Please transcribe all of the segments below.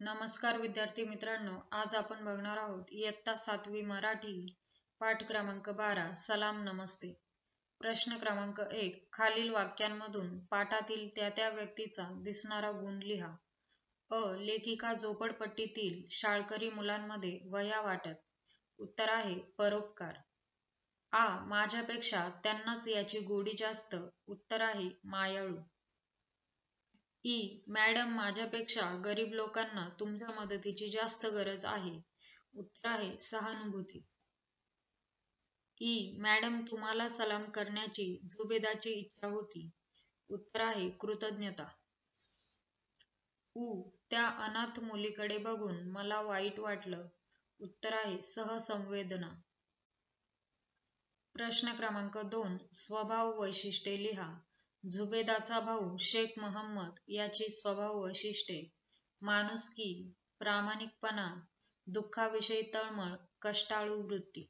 नमस्कार विद्यार्थी मित्रांनो, आज आपण बघणार आहोत इयत्ता 7वी मराठी पाठ क्रमांक 12 सलाम नमस्ते. प्रश्न क्रमांक 1. खालील वाक्यांमधून पाठातील त्या व्यक्तीचा दिसणारा गुण लिहा. अ. लेखिका झोपडपट्टीतील शाळकरी मुलांमध्ये वह्या वाटत. उत्तर आहे परोपकार. आ. माझ्यापेक्षा त्यांनाच याची गोडी जास्त. उत्तर आहे मायाळू. ई. मॅडम, माझ्यापेक्षा गरीब लोकांना तुमच्या मदतीची जास्त गरज आहे. उत्तर आहे सहानुभूती. ई. मॅडम, तुम्हाला सलाम करण्याची जुबेदाची इच्छा होती. उत्तर आहे कृतज्ञता. उ. त्या अनाथ मुलीकडे बघून मला वाईट वाटलं. उत्तर आहे सहसंवेदना. प्रश्न क्रमांक 2. स्वभाव वैशिष्ट्ये लिहा. झुबेदाचा भाऊ शेख महम्मद याची स्वभाव वैशिष्ट्ये: माणुसकी, प्रामाणिकपणा, दुःखाविषयी तळमळ, कष्टाळू वृत्ती.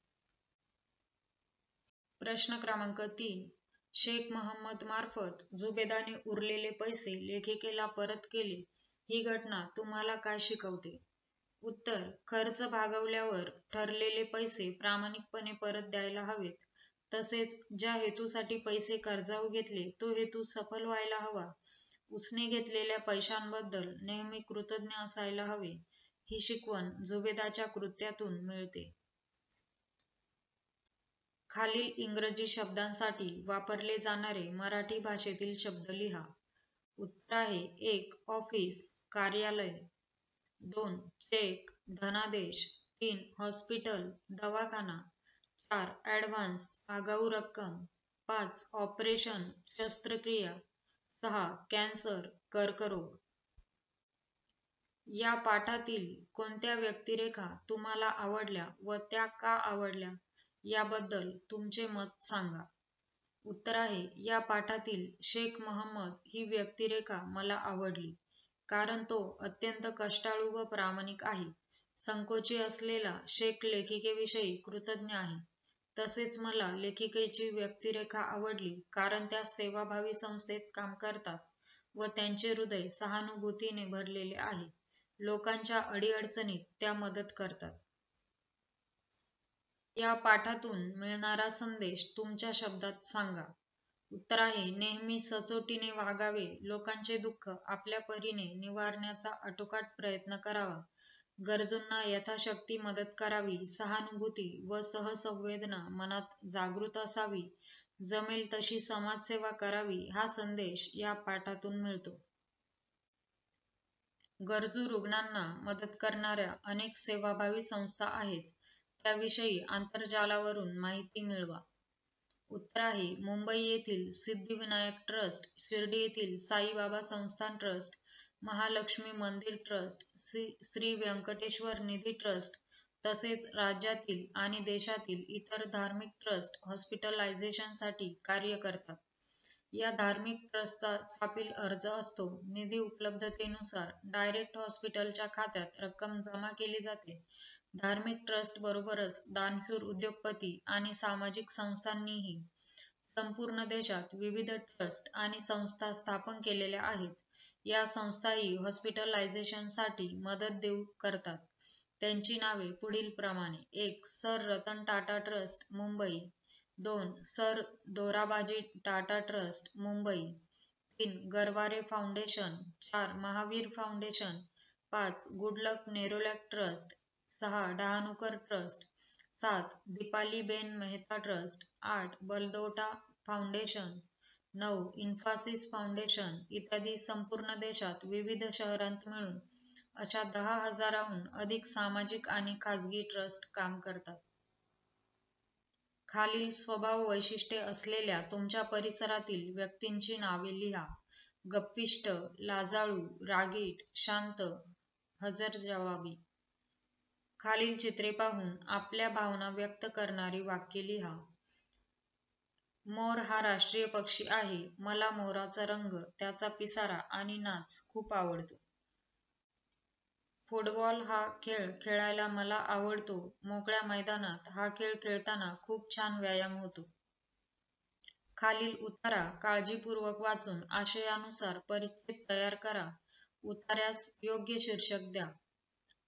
प्रश्न क्रमांक 3. शेख महम्मद मार्फत झुबेदाने उरलेले पैसे लेखिकेला परत केले. ही घटना तुम्हाला काय शिकवते? उत्तर: खर्च भागवल्यावर ठरलेले पैसे प्रामाणिकपणे परत द्यायला हवेत. तसेच ज्या हेतूसाठी पैसे कर्जाऊ घेतले तो हेतू सफल व्हायला हवा. उसने घेतलेल्या पैशांबद्दल नेहमी कृतज्ञ असायला हवे. ही शिकवण झुबेदाच्या कृत्यातून मिळते. खालील इंग्रजी शब्दांसाठी वापरले जाणारे मराठी भाषेतील शब्द लिहा. उत्तर आहे 1. ऑफिस, कार्यालय. 2. चेक, धनादेश. 3. हॉस्पिटल, दवाखाना. 4. ॲडव्हान्स, आगाऊ रक्कम. 5. ऑपरेशन, शस्त्रक्रिया. 6. कॅन्सर, कर्करोग. या पाठातील कोणत्या व्यक्तिरेखा तुम्हाला आवडल्या व त्या का आवडल्या याबद्दल तुमचे मत सांगा. उत्तर आहे या पाठातील शेख महम्मद ही व्यक्तिरेखा मला आवडली, कारण तो अत्यंत कष्टाळू व प्रामाणिक आहे. संकोची असलेला शेख लेखिकेविषयी कृतज्ञ आहे. तसेच मला लेखिकेची व्यक्तिरेखा आवडली कारण त्या सेवाभावी संस्थेत काम करतात व त्यांचे हृदय सहानुभूतीने भरलेले आहे. लोकांच्या अडीअडचणीत त्या मदत करतात. या पाठातून मिळणारा संदेश तुमच्या शब्दात सांगा. उत्तर आहे नेहमी सचोटीने वागावे, लोकांचे दुःख आपल्या परीने निवारण्याचा आटोकाट प्रयत्न करावा, गरजूंना यथाशक्ती मदत करावी, सहानुभूती व सहसंवेदना मनात जागृत असावी, जमेल तशी समाजसेवा करावी हा संदेश या पाठातून मिळतो. गरजू रुग्णांना मदत करणाऱ्या अनेक सेवाभावी संस्था आहेत. त्याविषयी आंतरजालावरून माहिती मिळवा. उत्तर आहे मुंबई येथील सिद्धिविनायक ट्रस्ट, शिर्डी येथील साईबाबा संस्थान ट्रस्ट, महालक्ष्मी मंदिर ट्रस्ट, श्री व्यंकटेश्वर निधी ट्रस्ट, तसेच राज्यातील आणि देशातील इतर धार्मिक ट्रस्ट हॉस्पिटलायझेशनसाठी कार्य करतात. या धार्मिक ट्रस्टचा छापील अर्ज असतो. निधी उपलब्धतेनुसार डायरेक्ट हॉस्पिटलच्या खात्यात रक्कम जमा केली जाते. धार्मिक ट्रस्ट बरोबरच दानशूर उद्योगपती आणि सामाजिक संस्थांनीही संपूर्ण देशात विविध ट्रस्ट आणि संस्था स्थापन केलेल्या आहेत. या संस्थाही हॉस्पिटलायझेशनसाठी मदत देऊ करतात. त्यांची नावे पुढील प्रमाणे: 1. Sir Ratan Tata trust, Mumbai. 2. Sir Dorabji Tata trust, Mumbai. 3. Garware foundation. 4. Mahavir foundation. 5. Goodluck Nerolac trust. 6. Dahanukar trust. 7. Deepaliben Mehta trust. 8. Baldota foundation. 9. Infosys foundation इत्यादी. संपूर्ण देशात विविध शहरांत मिळून अशा 10,000हून अधिक सामाजिक आणि खाजगी ट्रस्ट काम करतात. खालील स्वभाव वैशिष्ट्ये असलेल्या तुमच्या परिसरातील व्यक्तींची नावे लिहा. गप्पिष्ट, लाजाळू, रागीट, शांत, हजरजवाबी. खालील चित्रे पाहून आपल्या भावना व्यक्त करणारी वाक्ये लिहा. मोर हा राष्ट्रीय पक्षी आहे. मला मोराचा रंग, त्याचा पिसारा आणि नाच खूप आवडतो. फुटबॉल हा खेळ खेळायला मला आवडतो. मोकळ्या मैदानात हा खेळ खेळताना खूप छान व्यायाम होतो. खालील उतारा काळजीपूर्वक वाचून आशयानुसार परिच्छेद तयार करा. उत्तरास योग्य शीर्षक द्या.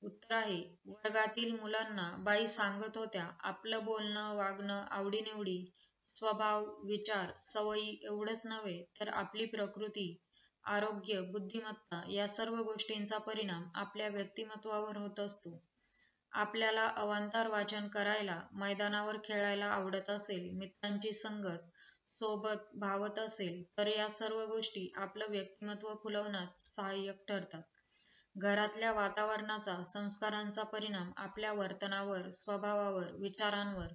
उत्तर आहे, वर्गातील मुलांना बाई सांगत होत्या, आपलं बोलणं, वागणं, आवडीनिवडी, स्वभाव, विचार, सवयी एवढंच नव्हे तर आपली प्रकृती, आरोग्य, बुद्धिमत्ता या सर्व गोष्टींचा परिणाम आपल्या व्यक्तिमत्त्वावर होत असतो. आपल्याला अवांतर वाचन करायला, मैदानावर खेळायला आवडत असेल, मित्रांची संगत सोबत भावत असेल, तर या सर्व गोष्टी आपलं व्यक्तिमत्त्व फुलवण्यात सहाय्यक ठरतात. घरातल्या वातावरणाचा, संस्कारांचा परिणाम आपल्या वर्तनावर, स्वभावावर, विचारांवर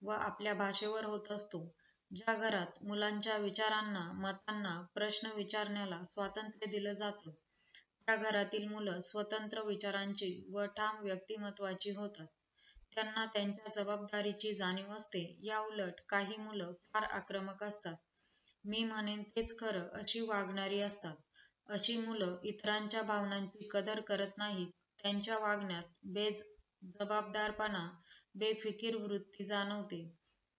व आपल्या भाषेवर होत असतो. ज्या घरात मुलांच्या विचारांना, मतांना प्रश्न विचारण्याला स्वातंत्र्य दिलं जातं, त्या घरातील मुलं स्वतंत्र विचारांची व ठाम व्यक्तिमत्त्वाची होतात. त्यांना त्यांच्या जबाबदारीची जाणीव असते. याउलट काही मुलं फार आक्रमक असतात. मी म्हणेन तेच खरं अशी वागणारी असतात. अशी मुलं इतरांच्या भावनांची कदर करत नाहीत. त्यांच्या वागण्यात बेजबाबदारपणा, बेफिकीर वृत्ती जाणवते.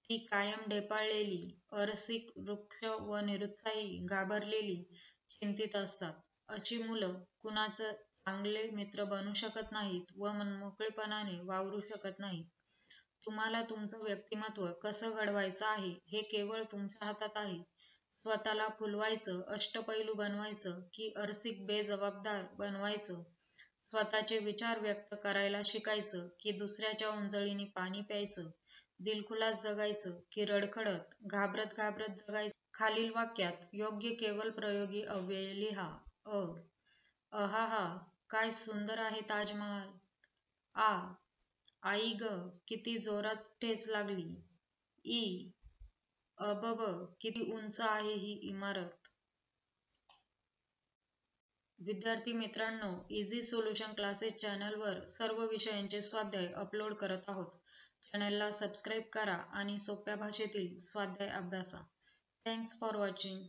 ती कायम ढेपाळलेली, अरसिक, रुक्ष व निरुत्साही, घाबरलेली, चिंतित असतात. अशी मुलं कुणाचं चांगले मित्र बनू शकत नाहीत व मनमोकळेपणाने वावरू शकत नाहीत. तुम्हाला तुमचं व्यक्तिमत्त्व कसं घडवायचं आहे हे केवळ तुमच्या हातात आहे. स्वतःला फुलवायचं, अष्टपैलू बनवायचं की अरसिक बेजबाबदार बनवायचं? स्वतःचे विचार व्यक्त करायला शिकायचं की दुसऱ्याच्या ओंजळीने पाणी प्यायचं? दिलखुलास जगायचं की रडखडत, घाबरत घाबरत जगायचं? खालील वाक्यात योग्य केवल प्रयोगी अव्यय लिहा. अहाहा, काय सुंदर आहे ताजमहाल. आई ग, किती जोरात ठेच लागली. अबब, किती उंच आहे ही इमारत. विद्यार्थी मित्रांनो, इझी सोल्युशन क्लासेस चॅनलवर सर्व विषयांचे स्वाध्याय अपलोड करत आहोत. चॅनलला सबस्क्राईब करा आणि सोप्या भाषेतील स्वाध्याय अभ्यासा. Thanks for watching.